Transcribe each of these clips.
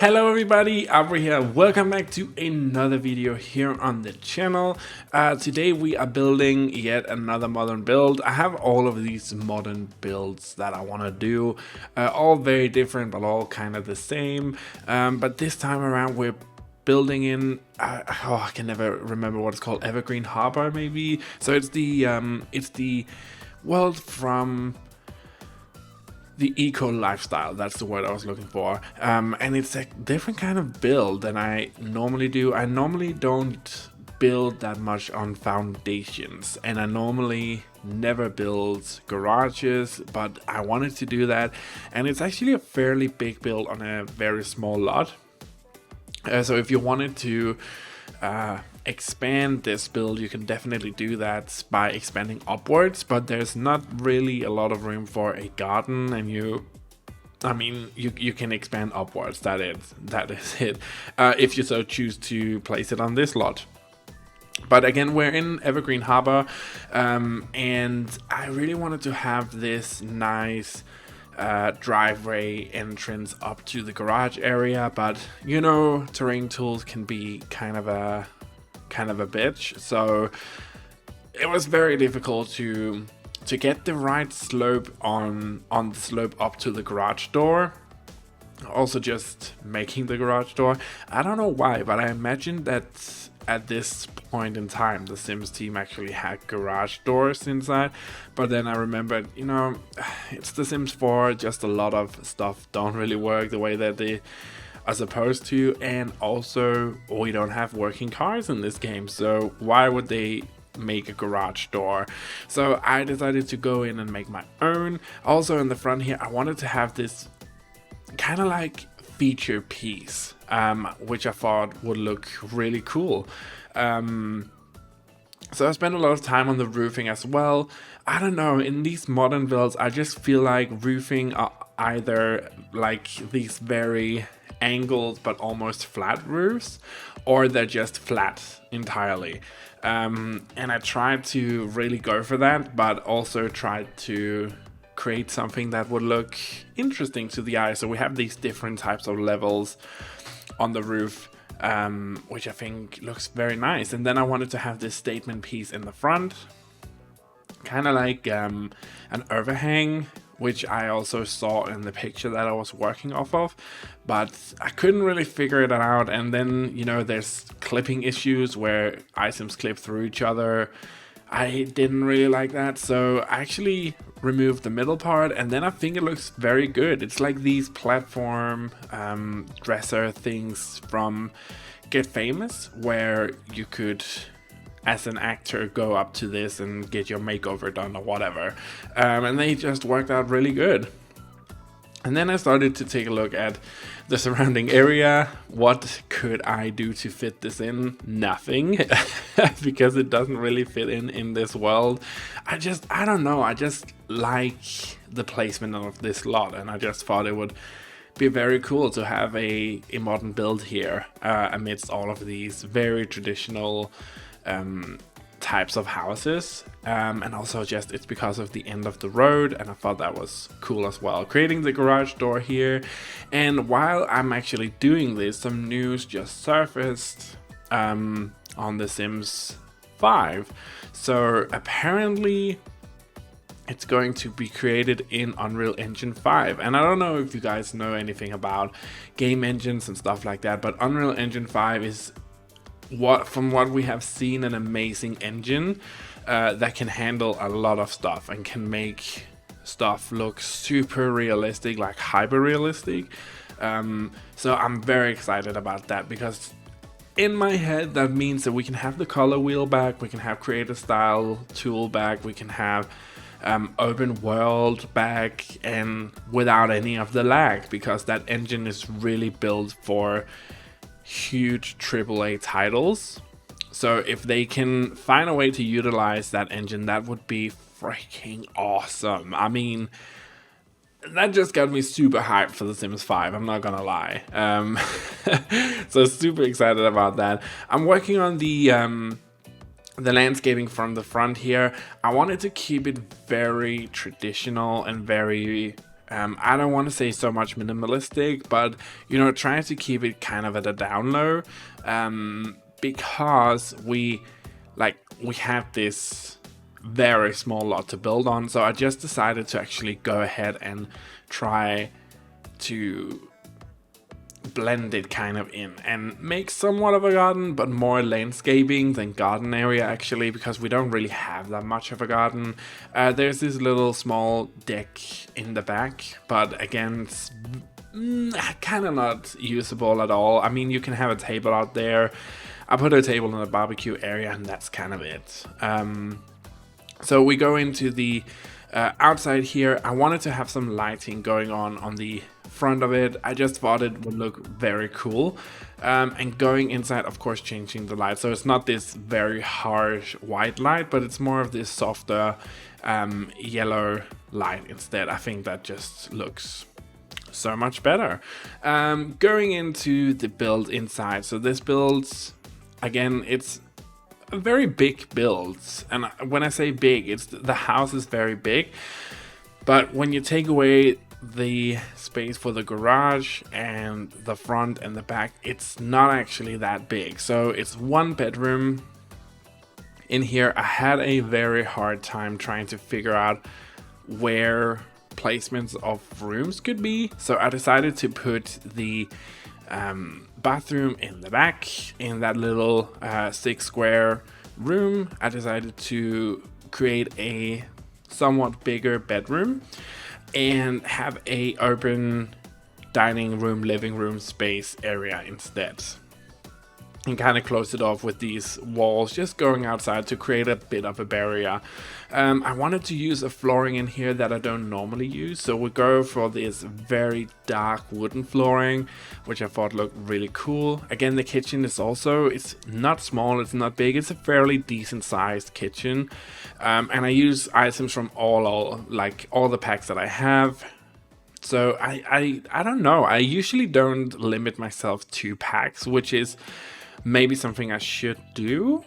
Hello everybody, Auvbri here. Welcome back to another video here on the channel. Today we are building yet another modern build. I have all of these modern builds that I want to do, all very different but all kind of the same. But this time around we're building in, I can never remember what it's called, Evergreen Harbor maybe. So it's the world from the eco lifestyle, that's the word I was looking for, and it's a different kind of build than I normally do. I normally don't build that much on foundations, and I normally never build garages, but I wanted to do that, and it's actually a fairly big build on a very small lot. So if you wanted to expand this build, you can definitely do that by expanding upwards, but there's not really a lot of room for a garden, and you can expand upwards. That is it, if you so choose to place it on this lot. But again, we're in Evergreen Harbor, and I really wanted to have this nice driveway entrance up to the garage area, but you know, terrain tools can be kind of a bitch, so it was very difficult to get the right slope on the slope up to the garage door. Also just making the garage door, I don't know why, but I imagined that at this point in time the Sims team actually had garage doors inside, but then I remembered, you know, it's the Sims 4, just a lot of stuff don't really work the way that they are supposed to, and also we don't have working cars in this game, so why would they make a garage door? So I decided to go in and make my own. Also in the front here I wanted to have this kind of like feature piece, which I thought would look really cool. So I spent a lot of time on the roofing as well. I don't know, in these modern builds I just feel like roofing are either like these very angled but almost flat roofs, or they're just flat entirely, and I tried to really go for that, but also tried to create something that would look interesting to the eye. So we have these different types of levels on the roof, which I think looks very nice. And then I wanted to have this statement piece in the front, kind of like an overhang, which I also saw in the picture that I was working off of, but I couldn't really figure it out. And then, you know, there's clipping issues where items clip through each other. I didn't really like that, so I actually removed the middle part, and then I think it looks very good. It's like these platform dresser things from Get Famous, where you could, as an actor, go up to this and get your makeover done or whatever, and they just worked out really good. And then I started to take a look at the surrounding area. What could I do to fit this in? Nothing, because it doesn't really fit in this world. I don't know, I just like the placement of this lot, and I just thought it would be very cool to have a modern build here, amidst all of these very traditional types of houses, and also just it's because of the end of the road, and I thought that was cool as well, creating the garage door here. And while I'm actually doing this, some news just surfaced on The Sims 5. So apparently it's going to be created in Unreal Engine 5, and I don't know if you guys know anything about game engines and stuff like that, but Unreal Engine 5 is, from what we have seen, an amazing engine that can handle a lot of stuff and can make stuff look super realistic, like hyper realistic. So I'm very excited about that, because in my head that means that we can have the color wheel back, we can have creative style tool back, we can have open world back, and without any of the lag, because that engine is really built for huge AAA titles. So if they can find a way to utilize that engine, that would be freaking awesome. I mean, that just got me super hyped for The Sims 5, I'm not gonna lie. So super excited about that. I'm working on the landscaping from the front here. I wanted to keep it very traditional and very I don't want to say so much minimalistic, but you know, trying to keep it kind of at a down low, because we have this very small lot to build on. So I just decided to actually go ahead and try to blend it kind of in and make somewhat of a garden, but more landscaping than garden area actually, because we don't really have that much of a garden. There's this little small deck in the back, but again, it's kind of not usable at all. I mean, you can have a table out there. I put a table in the barbecue area and that's kind of it. So we go into the outside here. I wanted to have some lighting going on the front of it. I just thought it would look very cool. And going inside, of course, changing the light. So it's not this very harsh white light, but it's more of this softer yellow light instead. I think that just looks so much better. Going into the build inside. So this build, again, it's a very big build, and when I say big, it's the house is very big, but when you take away the space for the garage and the front and the back, it's not actually that big. So it's one bedroom in here. I had a very hard time trying to figure out where placements of rooms could be, so I decided to put the bathroom in the back in that little 6 square room. I decided to create a somewhat bigger bedroom and have a open dining room, living room space area instead, and kind of close it off with these walls just going outside to create a bit of a barrier. I wanted to use a flooring in here that I don't normally use, so we go for this very dark wooden flooring, which I thought looked really cool. Again, the kitchen is also, it's not small, it's not big, it's a fairly decent sized kitchen, and I use items from all the packs that I have. So I don't know, I usually don't limit myself to packs, which is maybe something I should do.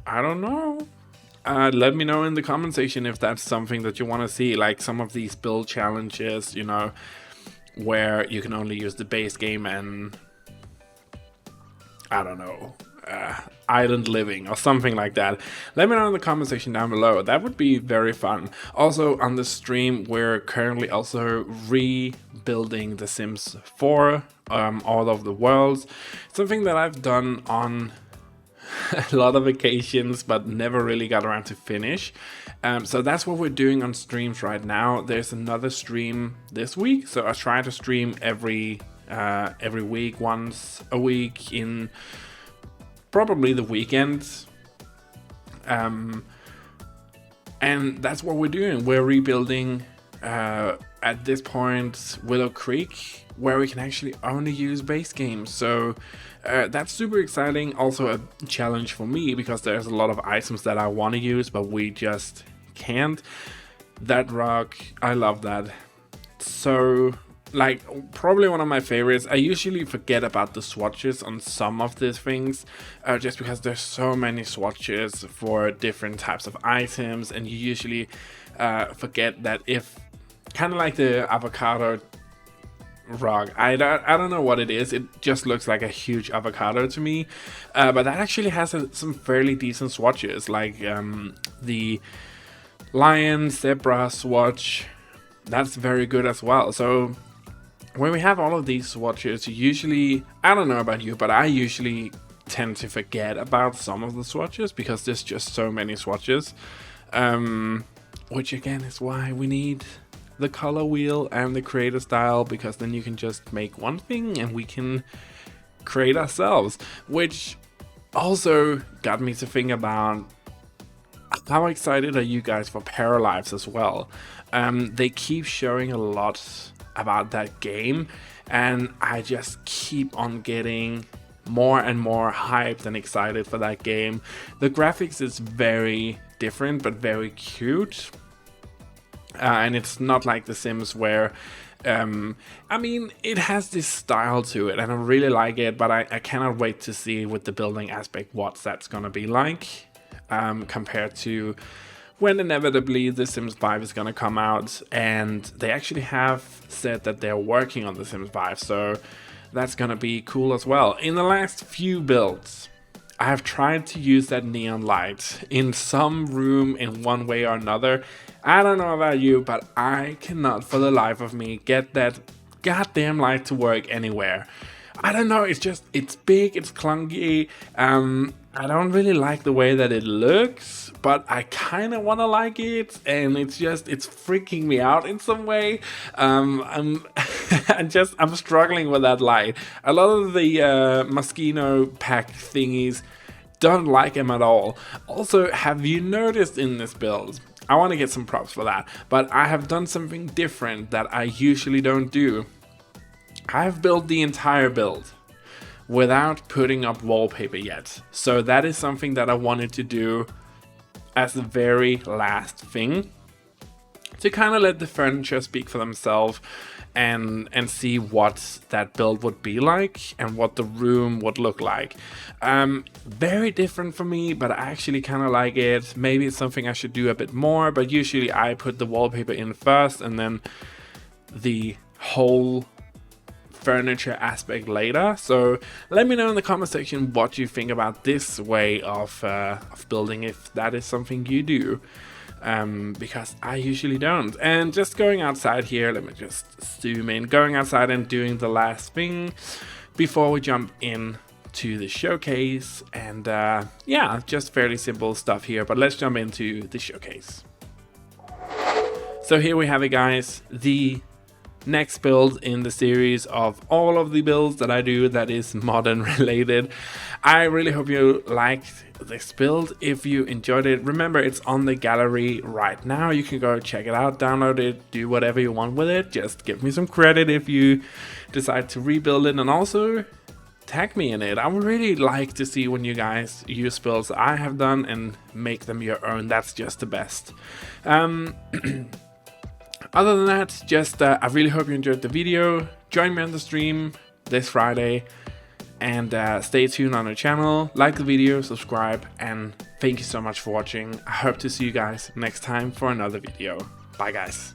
I don't know. Let me know in the comment section if that's something that you want to see, like some of these build challenges, you know, where you can only use the base game and I don't know, island living or something like that. Let me know in the comment section down below. That would be very fun. Also on the stream, we're currently also rebuilding The Sims 4, all of the worlds. Something that I've done on a lot of occasions but never really got around to finish. So that's what we're doing on streams right now. There's another stream this week, so I try to stream every week, once a week in probably the weekends. And that's what we're doing. We're rebuilding at this point Willow Creek, where we can actually only use base games. So that's super exciting. Also a challenge for me because there's a lot of items that I want to use but we just can't. That rock, I love that. So like probably one of my favorites. I usually forget about the swatches on some of these things just because there's so many swatches for different types of items, and you usually forget that if kind of like the avocado rock, I don't know what it is, it just looks like a huge avocado to me, but that actually has some fairly decent swatches, like the lion zebra swatch, that's very good as well. So when we have all of these swatches, usually, I don't know about you, but I usually tend to forget about some of the swatches because there's just so many swatches, which again is why we need the color wheel and the creator style, because then you can just make one thing and we can create ourselves. Which also got me to think about how excited are you guys for Paralives as well. They keep showing a lot about that game and I just keep on getting more and more hyped and excited for that game. The graphics is very different but very cute. And it's not like The Sims where, I mean, it has this style to it and I really like it, but I cannot wait to see with the building aspect what that's gonna be like compared to when inevitably The Sims 5 is gonna come out, and they actually have said that they're working on The Sims 5, so that's gonna be cool as well. In the last few builds, I have tried to use that neon light in some room in one way or another. I don't know about you, but I cannot for the life of me get that goddamn light to work anywhere. I don't know, it's big, it's clunky. I don't really like the way that it looks, but I kind of want to like it, and it's freaking me out in some way. I'm I'm struggling with that light. A lot of the mosquito pack thingies don't like them at all. Also, have you noticed in this build, I want to get some props for that, but I have done something different that I usually don't do. I've built the entire build without putting up wallpaper yet. So that is something that I wanted to do as the very last thing, to kind of let the furniture speak for themselves and see what that build would be like and what the room would look like. Very different for me, but I actually kind of like it. Maybe it's something I should do a bit more, but usually I put the wallpaper in first and then the whole furniture aspect later. So let me know in the comment section what you think about this way of building, if that is something you do, because I usually don't. And just going outside here, let me just zoom in, going outside and doing the last thing before we jump in to the showcase. And yeah, just fairly simple stuff here, but let's jump into the showcase. So here we have it, guys, the next build in the series of all of the builds that I do that is modern related. I really hope you liked this build. If you enjoyed it, remember it's on the gallery right now. You can go check it out, download it, do whatever you want with it. Just give me some credit if you decide to rebuild it, and also tag me in it. I would really like to see when you guys use builds I have done and make them your own. That's just the best. Other than that, just I really hope you enjoyed the video. Join me on the stream this Friday, and stay tuned on the channel. Like the video, subscribe, and thank you so much for watching. I hope to see you guys next time for another video. Bye, guys.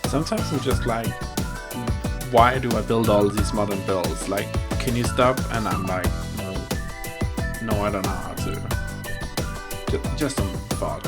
Sometimes I'm just like, why do I build all these modern builds? Like, can you stop? And I'm like, no, I don't know how to. Just some thought.